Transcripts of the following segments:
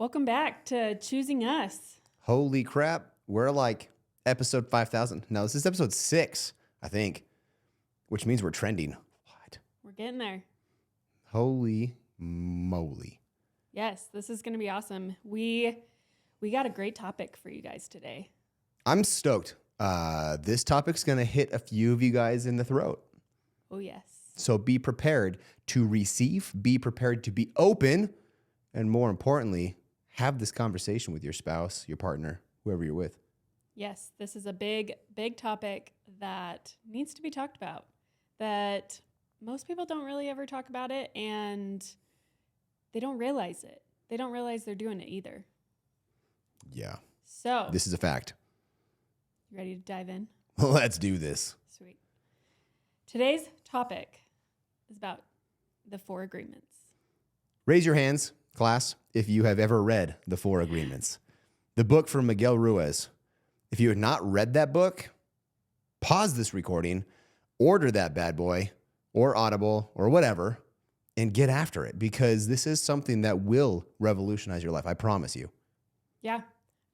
Welcome back to Choosing Us. Holy crap. We're like episode 5,000. No, this is episode 6, I think, which means we're trending. What? We're getting there. Holy moly. Yes, this is going to be awesome. We got a great topic for you guys today. I'm stoked. This topic's going to hit a few of you guys in the throat. Oh, yes. So be prepared to receive, be prepared to be open, and more importantly, have this conversation with your spouse, your partner, whoever you're with. Yes, this is a big topic that needs to be talked about, that most people don't really ever talk about it, and they don't realize it. They don't realize they're doing it either. Yeah. So, This is a fact. you ready to dive in? Let's do this. Sweet. Today's topic is about the 4 agreements. Raise your hands, class, if you have ever read The 4 Agreements, the book from Miguel Ruiz. If you have not read that book, pause this recording, order that bad boy or Audible or whatever, and get after it, because this is something that will revolutionize your life. I promise you. Yeah.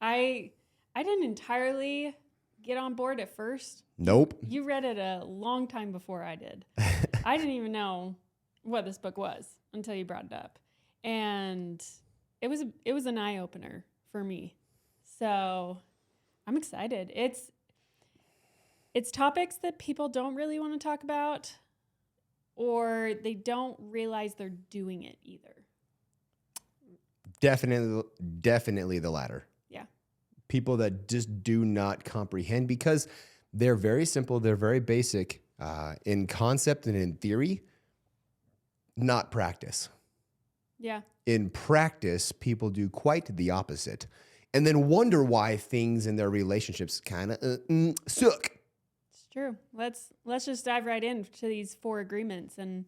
I didn't entirely get on board at first. Nope. You read it a long time before I did. I didn't even know what this book was until you brought it up. And it was an eye-opener for me. So I'm excited. It's topics that people don't really want to talk about, or they don't realize they're doing it either. Definitely the latter. Yeah. People that just do not comprehend, because they're very simple, they're very basic in concept and in theory, not practice. Yeah. In practice, people do quite the opposite, and then wonder why things in their relationships kind of suck. It's true. Let's just dive right into these 4 agreements and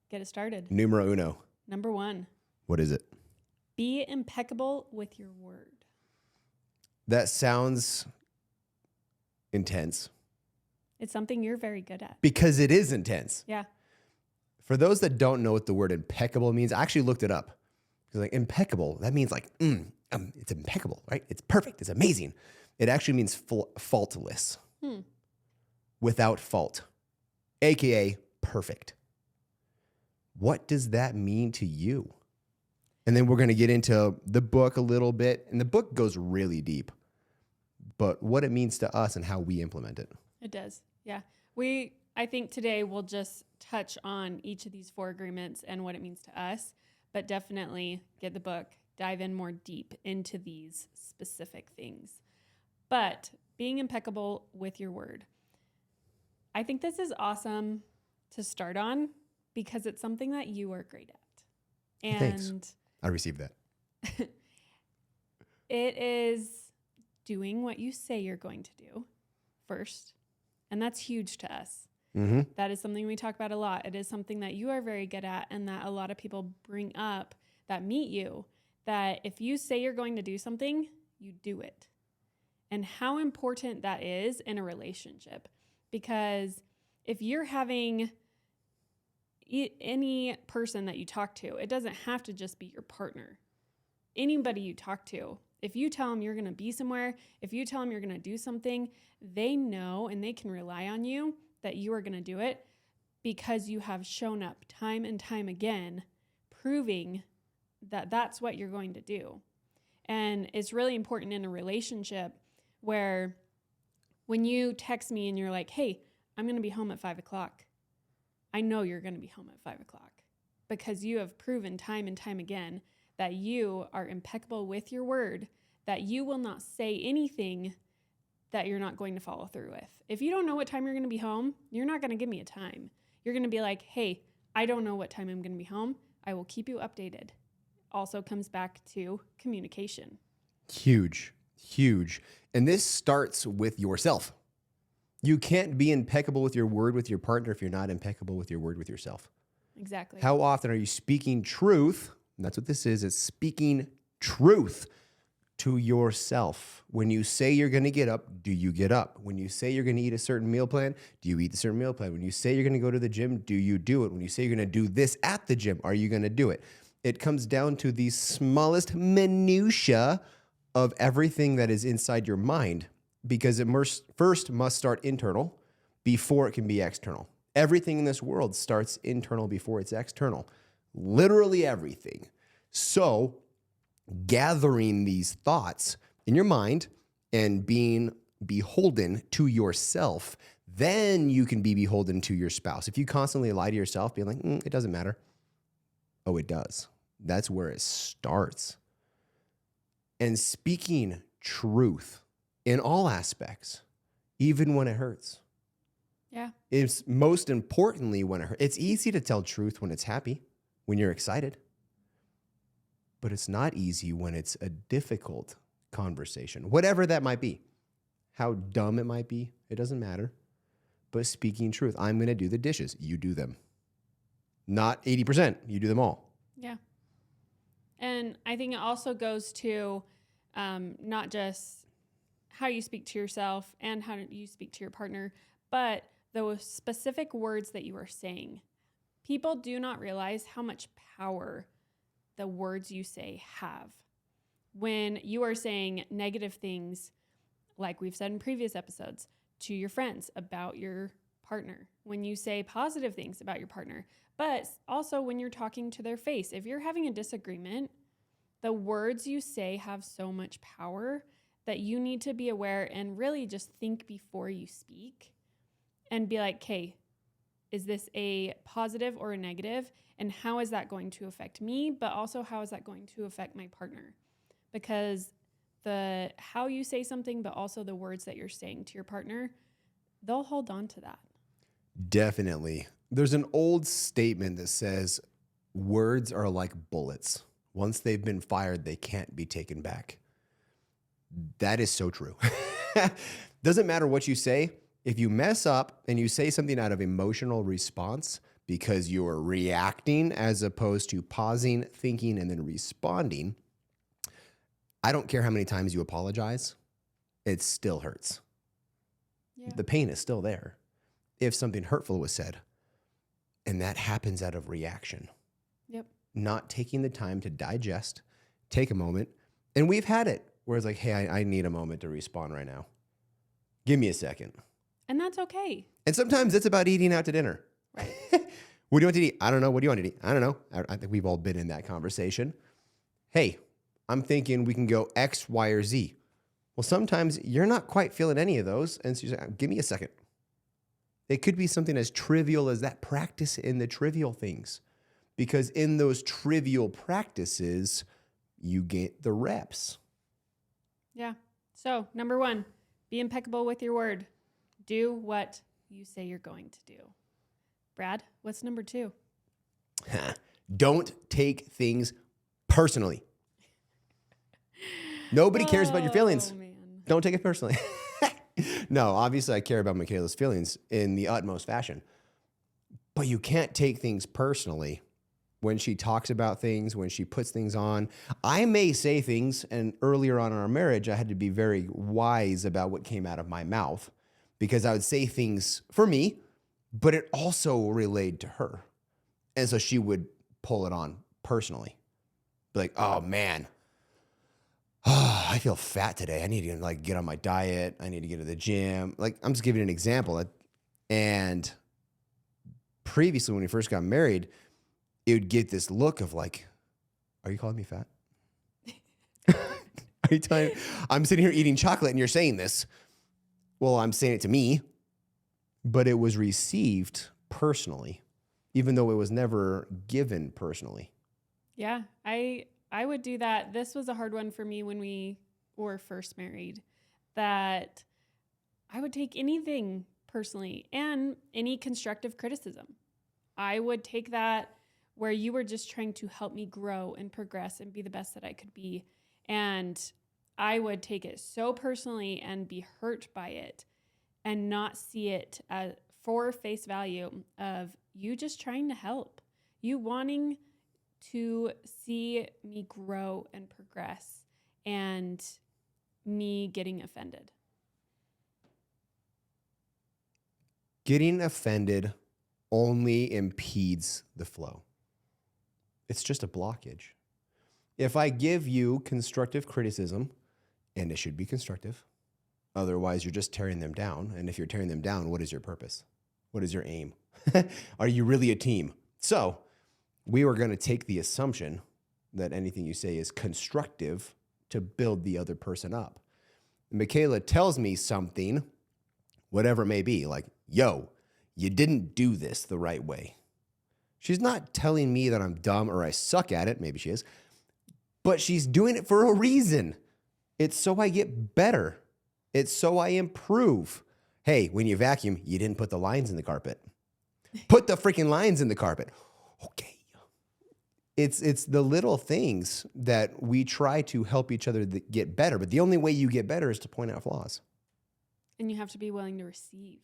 get it started. Numero uno. Number 1, What is it? be impeccable with your word. That sounds intense, It's something you're very good at. because it is intense. Yeah. For those that don't know what the word impeccable means, I actually looked it up. Because like impeccable, that means like, it's impeccable, right? It's perfect. It's amazing. It actually means faultless, without fault, AKA perfect. What does that mean to you? And then we're going to get into the book a little bit. And the book goes really deep. But what it means to us and how we implement it. It does. Yeah. I think today we'll just touch on each of these 4 agreements and what it means to us, but definitely get the book, dive in more deep into these specific things. But being impeccable with your word. I think this is awesome to start on because it's something that you are great at. And Thanks. I received that. it is doing what you say you're going to do first. And that's huge to us. Mm-hmm. That is something we talk about a lot. It is something that you are very good at and that a lot of people bring up that meet you, that if you say you're going to do something, you do it. And how important that is in a relationship. Because if you're having any person that you talk to, it doesn't have to just be your partner. Anybody you talk to, if you tell them you're going to be somewhere, if you tell them you're going to do something, they know and they can rely on you that you are going to do it because you have shown up time and time again, proving that that's what you're going to do. And it's really important in a relationship where when you text me and you're like, hey, I'm going to be home at 5:00, I know you're going to be home at 5:00 because you have proven time and time again that you are impeccable with your word, that you will not say anything that you're not going to follow through with. If you don't know what time you're going to be home, you're not going to give me a time. You're going to be like, hey, I don't know what time I'm going to be home. I will keep you updated. Also comes back to communication. Huge. And this starts with yourself. You can't be impeccable with your word with your partner if you're not impeccable with your word with yourself. Exactly. How often are you speaking truth? And that's what this is. It's speaking truth to yourself. When you say you're going to get up, do you get up? When you say you're going to eat a certain meal plan, do you eat the certain meal plan? When you say you're going to go to the gym, do you do it? When you say you're going to do this at the gym, are you going to do it? It comes down to the smallest minutia of everything that is inside your mind, because it first must start internal before it can be external. Everything in this world starts internal before it's external. Literally everything. So gathering these thoughts in your mind and being beholden to yourself, then you can be beholden to your spouse. If you constantly lie to yourself, being like, it doesn't matter. Oh, it does. That's where it starts. And speaking truth in all aspects, even when it hurts. Yeah. It's most importantly when it hurts. It's easy to tell truth when it's happy, when you're excited. But it's not easy when it's a difficult conversation, whatever that might be. How dumb it might be, it doesn't matter. But speaking truth, I'm going to do the dishes. You do them. Not 80%. You do them all. Yeah. And I think it also goes to not just how you speak to yourself and how you speak to your partner, but the specific words that you are saying. People do not realize how much power the words you say have. When you are saying negative things, like we've said in previous episodes, to your friends about your partner, when you say positive things about your partner, but also when you're talking to their face. If you're having a disagreement, the words you say have so much power that you need to be aware and really just think before you speak and be like, okay, is this a positive or a negative? And how is that going to affect me? But also, how is that going to affect my partner? Because the how you say something, but also the words that you're saying to your partner, they'll hold on to that. Definitely. There's an old statement that says words are like bullets. Once they've been fired, they can't be taken back. That is so true. Doesn't matter what you say. If you mess up and you say something out of emotional response because you're reacting as opposed to pausing, thinking, and then responding, I don't care how many times you apologize, it still hurts. Yeah. The pain is still there if something hurtful was said. And that happens out of reaction. Yep. Not taking the time to digest, take a moment. And we've had it where it's like, hey, I need a moment to respond right now. Give me a second. And that's okay. And sometimes it's about eating out to dinner. Right. What do you want to eat? I don't know. What do you want to eat? I don't know. I think we've all been in that conversation. Hey, I'm thinking we can go X, Y, or Z. Well, sometimes you're not quite feeling any of those. And so you say, give me a second. It could be something as trivial as that. Practice in the trivial things. Because in those trivial practices, you get the reps. Yeah. So, number 1, be impeccable with your word. Do what you say you're going to do. Brad, what's number 2? Don't take things personally. Nobody cares about your feelings. Man. Don't take it personally. No, obviously I care about Michaela's feelings in the utmost fashion. But you can't take things personally when she talks about things, when she puts things on. I may say things, and earlier on in our marriage, I had to be very wise about what came out of my mouth because I would say things for me, but it also relayed to her. And so she would pull it on personally. Be like, oh man, I feel fat today. I need to get on my diet. I need to get to the gym. I'm just giving an example. And previously when we first got married, it would get this look of are you calling me fat? Are you telling me I'm sitting here eating chocolate and you're saying this? Well, I'm saying it to me, but it was received personally, even though it was never given personally. Yeah, I would do that. This was a hard one for me when we were first married, that I would take anything personally and any constructive criticism. I would take that where you were just trying to help me grow and progress and be the best that I could be. And I would take it so personally and be hurt by it and not see it for face value of you just trying to help, you wanting to see me grow and progress, and me getting offended. Getting offended only impedes the flow. It's just a blockage. If I give you constructive criticism, and it should be constructive, otherwise you're just tearing them down. And if you're tearing them down, what is your purpose? What is your aim? Are you really a team? So we were going to take the assumption that anything you say is constructive to build the other person up. Michaela tells me something, whatever it may be, like, yo, you didn't do this the right way. She's not telling me that I'm dumb or I suck at it. Maybe she is. But she's doing it for a reason. It's so I get better. It's so I improve. Hey, when you vacuum, you didn't put the lines in the carpet. Put the freaking lines in the carpet. Okay. It's the little things that we try to help each other get better. But the only way you get better is to point out flaws. And you have to be willing to receive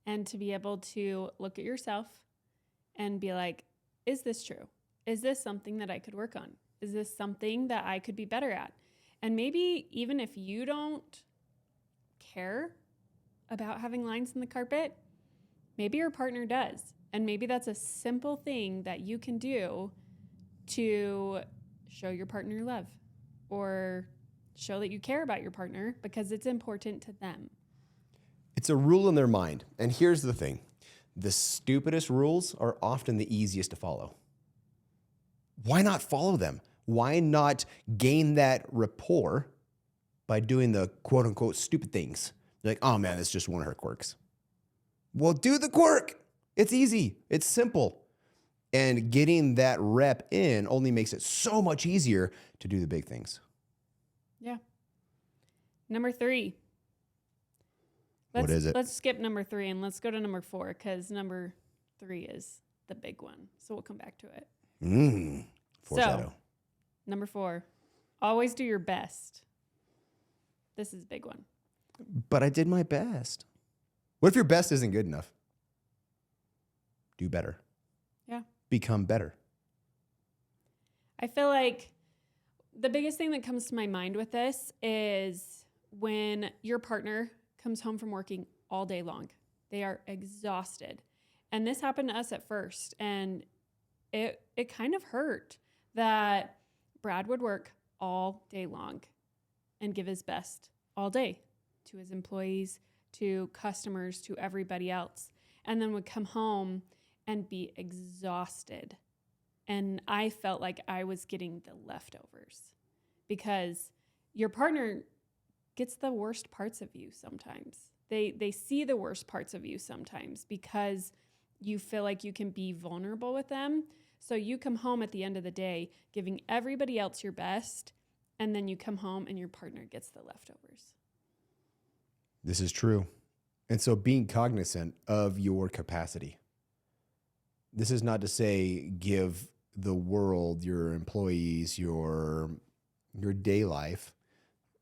and to be able to look at yourself and be like, is this true? Is this something that I could work on? Is this something that I could be better at? And maybe even if you don't care about having lines in the carpet, maybe your partner does. And maybe that's a simple thing that you can do to show your partner love or show that you care about your partner because it's important to them. It's a rule in their mind. And here's the thing. The stupidest rules are often the easiest to follow. Why not follow them? Why not gain that rapport by doing the quote unquote stupid things? You're like, oh man, it's just one of her quirks. Well, do the quirk. It's easy. It's simple. And getting that rep in only makes it so much easier to do the big things. Yeah. Number 3. What is it? Let's skip number 3 and let's go to number 4 because number 3 is the big one. So we'll come back to it. Foreshadow. So, number 4, always do your best. This is a big one. But I did my best. What if your best isn't good enough? Do better. Yeah. Become better. I feel like the biggest thing that comes to my mind with this is when your partner comes home from working all day long. They are exhausted. And this happened to us at first. And it kind of hurt that Brad would work all day long and give his best all day to his employees, to customers, to everybody else, and then would come home and be exhausted. And I felt like I was getting the leftovers because your partner gets the worst parts of you sometimes. They see the worst parts of you sometimes because you feel like you can be vulnerable with them. So you come home at the end of the day giving everybody else your best, and then you come home and your partner gets the leftovers. This is true. And so being cognizant of your capacity. This is not to say give the world, your employees, your day life,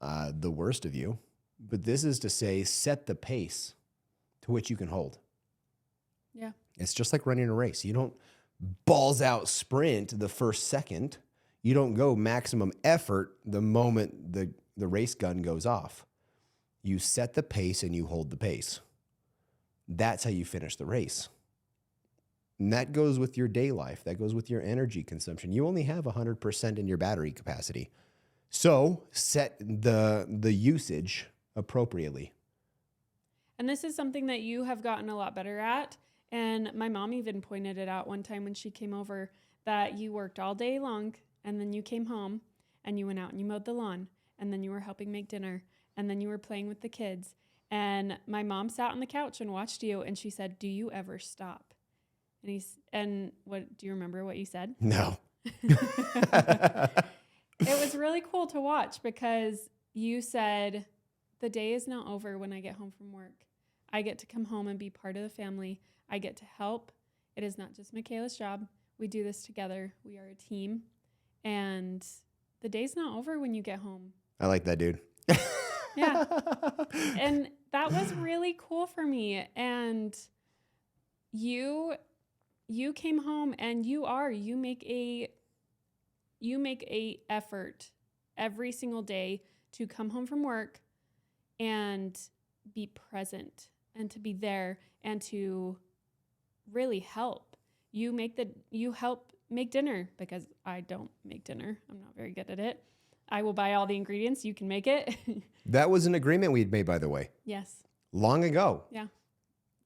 the worst of you. But this is to say set the pace to which you can hold. Yeah. It's just like running a race. You don't balls out sprint the first second. You don't go maximum effort the moment the race gun goes off. You set the pace and you hold the pace. That's how you finish the race. And that goes with your day life. That goes with your energy consumption. You only have 100% in your battery capacity. So set the usage appropriately. And this is something that you have gotten a lot better at. And my mom even pointed it out one time when she came over that you worked all day long and then you came home and you went out and you mowed the lawn and then you were helping make dinner and then you were playing with the kids. And my mom sat on the couch and watched you and she said, "Do you ever stop?" And what do you remember what you said? No. It was really cool to watch because you said, "The day is not over when I get home from work. I get to come home and be part of the family. I get to help. It is not just Michaela's job. We do this together. We are a team. And the day's not over when you get home." I like that, dude. Yeah. And that was really cool for me. And you came home and you make a effort every single day to come home from work and be present and to be there and to really help. You help make dinner because I don't make dinner. I'm not very good at it. I will buy all the ingredients. You can make it. That was an agreement we'd made, by the way, Yes. long ago. Yeah.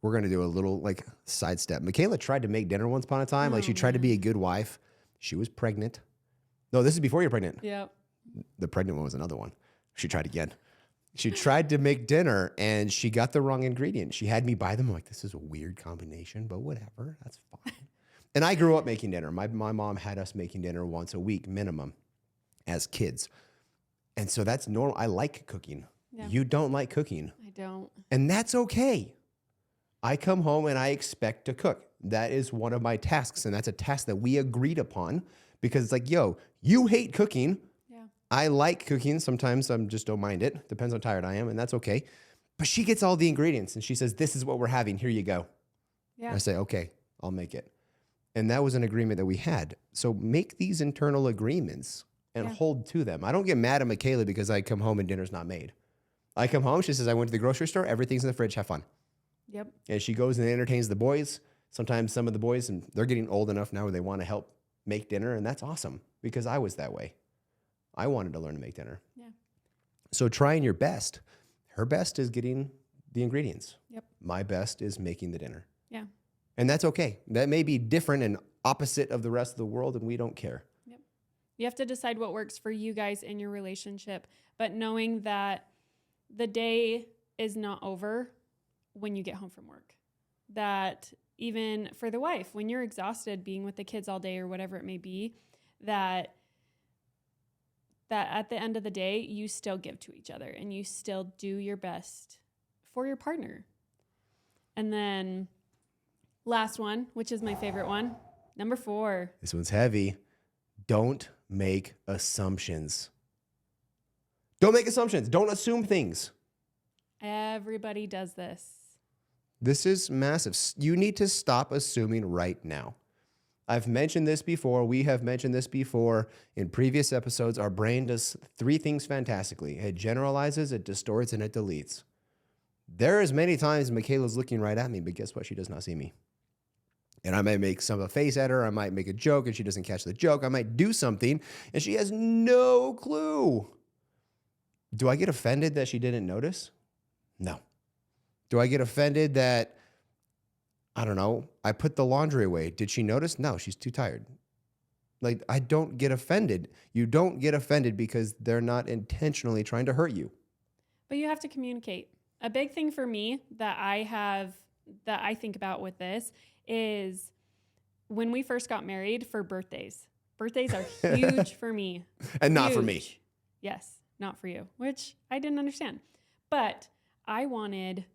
We're going to do a little like sidestep. Michaela tried to make dinner once upon a time. Like she tried to be a good wife. She was pregnant. No, this is before you're pregnant. Yep. The pregnant one was another one. She tried again. She tried to make dinner and she got the wrong ingredient. She had me buy them. I'm like, this is a weird combination, but whatever. That's fine. And I grew up making dinner. My mom had us making dinner once a week minimum as kids. And so that's normal. I like cooking. Yeah. You don't like cooking. I don't. And that's okay. I come home and I expect to cook. That is one of my tasks. And that's a task that we agreed upon because it's like, yo, you hate cooking. Yeah. I like cooking. Sometimes I just don't mind it. Depends how tired I am. And that's okay. But she gets all the ingredients and she says, this is what we're having. Here you go. Yeah. I say, okay, I'll make it. And that was an agreement that we had. So make these internal agreements and hold to them. I don't get mad at Michaela because I come home and dinner's not made. I come home, she says, I went to the grocery store, everything's in the fridge, have fun. Yep. And she goes and entertains the boys. Sometimes some of the boys, and they're getting old enough now where they want to help make dinner, and that's awesome because I was that way. I wanted to learn to make dinner. Yeah. So trying your best. Her best is getting the ingredients. Yep. My best is making the dinner. Yeah. And that's okay. That may be different and opposite of the rest of the world, and we don't care. Yep. You have to decide what works for you guys in your relationship, but knowing that the day is not over when you get home from work. That even for the wife, when you're exhausted being with the kids all day or whatever it may be, that at the end of the day, you still give to each other and you still do your best for your partner. And then last one, which is my favorite one, number 4. This one's heavy. Don't make assumptions. Don't make assumptions. Don't assume things. Everybody does this. This is massive. You need to stop assuming right now. I've mentioned this before. We have mentioned this before in previous episodes. Our brain does 3 things fantastically. It generalizes, it distorts, and it deletes. There is many times Michaela's looking right at me, but guess what? She does not see me. And I might make a face at her. I might make a joke and she doesn't catch the joke. I might do something and she has no clue. Do I get offended that she didn't notice? No. Do I get offended that, I don't know, I put the laundry away? Did she notice? No, she's too tired. Like, I don't get offended. You don't get offended because they're not intentionally trying to hurt you. But you have to communicate. A big thing for me that I think about with this is when we first got married for birthdays. Birthdays are huge for me. And not for me. Yes, not for you, which I didn't understand. But I wanted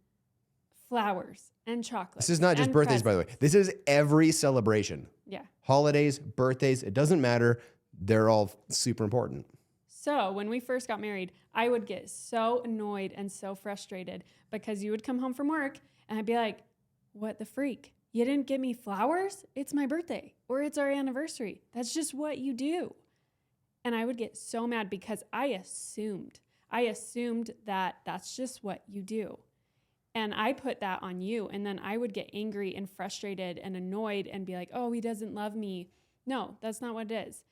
flowers and chocolate. This is not just birthdays, by the way. This is every celebration. Yeah. Holidays, birthdays, it doesn't matter. They're all super important. So when we first got married, I would get so annoyed and so frustrated because you would come home from work and I'd be like, what the freak? You didn't get me flowers? It's my birthday or it's our anniversary. That's just what you do. And I would get so mad because I assumed that that's just what you do. And I put that on you. And then I would get angry and frustrated and annoyed and be like, oh, he doesn't love me. No, that's not what it is.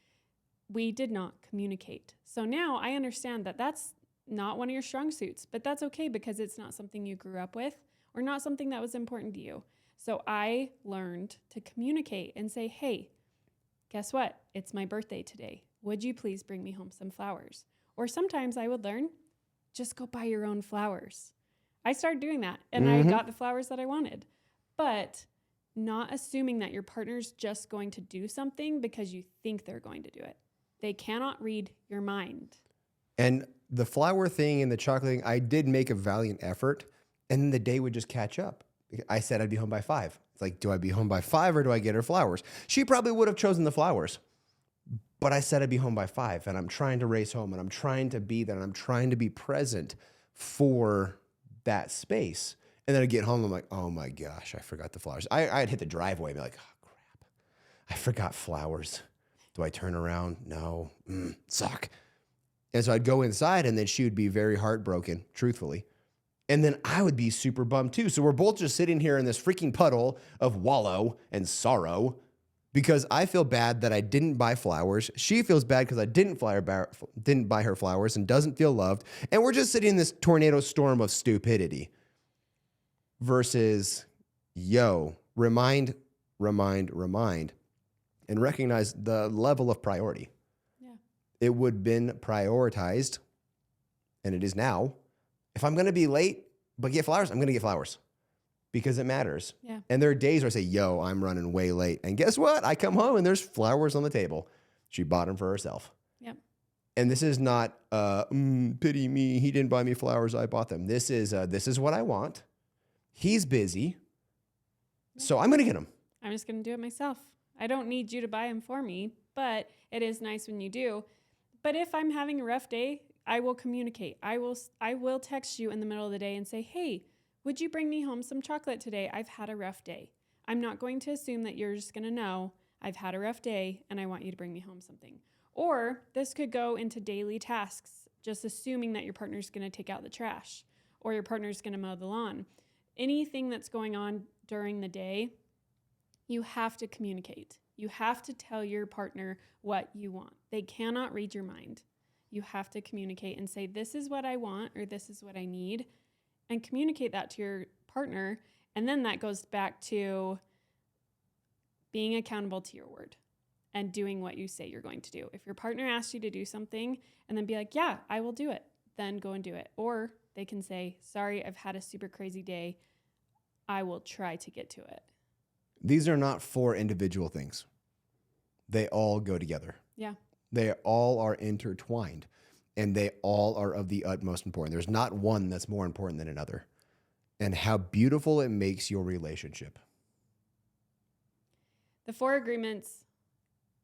We did not communicate. So now I understand that that's not one of your strong suits, but that's okay because it's not something you grew up with or not something that was important to you. So I learned to communicate and say, hey, guess what? It's my birthday today. Would you please bring me home some flowers? Or sometimes I would learn, just go buy your own flowers. I started doing that and I got the flowers that I wanted. But not assuming that your partner's just going to do something because you think they're going to do it. They cannot read your mind. And the flower thing and the chocolate thing, I did make a valiant effort and then the day would just catch up. I said I'd be home by 5. It's like, do I be home by 5 or do I get her flowers? She probably would have chosen the flowers. But I said I'd be home by 5 and I'm trying to race home and I'm trying to be there and I'm trying to be present for that space. And then I get home, I'm like, oh my gosh, I forgot the flowers. I'd hit the driveway and be like, oh crap, I forgot flowers. Do I turn around? No, suck. And so I'd go inside and then she would be very heartbroken, truthfully. And then I would be super bummed too. So we're both just sitting here in this freaking puddle of wallow and sorrow. because I feel bad that I didn't buy flowers. She feels bad because I didn't buy her flowers and doesn't feel loved. And we're just sitting in this tornado storm of stupidity versus, yo, remind, and recognize the level of priority. Yeah. It would have been prioritized, and it is now. If I'm going to be late but get flowers, I'm going to get flowers because it matters. Yeah. And there are days where I say, yo, I'm running way late. And guess what? I come home and there's flowers on the table. She bought them for herself. Yep. And this is not, pity me. He didn't buy me flowers. I bought them. This is what I want. He's busy. So I'm going to get them. I'm just going to do it myself. I don't need you to buy them for me, but it is nice when you do. But if I'm having a rough day, I will communicate. I will text you in the middle of the day and say, hey, would you bring me home some chocolate today? I've had a rough day. I'm not going to assume that you're just going to know I've had a rough day and I want you to bring me home something. Or this could go into daily tasks, just assuming that your partner's going to take out the trash or your partner's going to mow the lawn. Anything that's going on during the day, you have to communicate. You have to tell your partner what you want. They cannot read your mind. You have to communicate and say, this is what I want or this is what I need, and communicate that to your partner. And then that goes back to being accountable to your word and doing what you say you're going to do. If your partner asks you to do something and then be like, yeah, I will do it, then go and do it. Or they can say, sorry, I've had a super crazy day. I will try to get to it. These are not four individual things. They all go together. Yeah. They all are intertwined, and they all are of the utmost importance. There's not one that's more important than another. And how beautiful it makes your relationship. The 4 agreements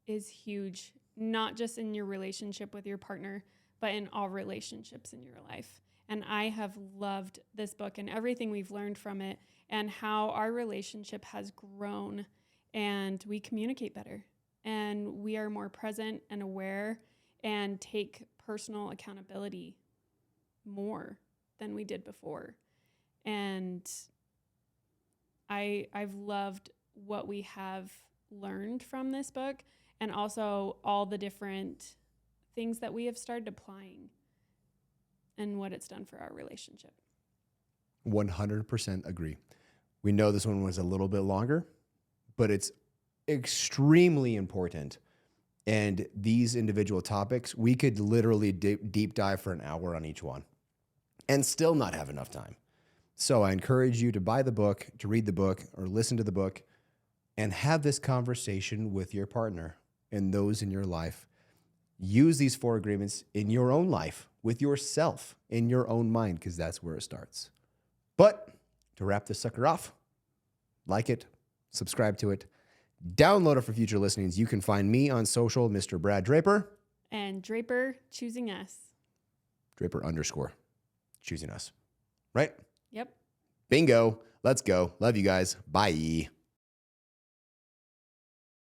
is huge, not just in your relationship with your partner, but in all relationships in your life. And I have loved this book and everything we've learned from it and how our relationship has grown, and we communicate better and we are more present and aware and take personal accountability more than we did before. And I've loved what we have learned from this book, and also all the different things that we have started applying and what it's done for our relationship. 100% agree. We know this one was a little bit longer, but it's extremely important. And these individual topics, we could literally deep dive for an hour on each one and still not have enough time. So I encourage you to buy the book, to read the book, or listen to the book, and have this conversation with your partner and those in your life. Use these 4 agreements in your own life, with yourself, in your own mind, because that's where it starts. But to wrap this sucker off, like it, subscribe to it, download it for future listenings. You can find me on social, Mr. Brad Draper. And Draper choosing us. Draper _ choosing us. Right? Yep. Bingo. Let's go. Love you guys. Bye.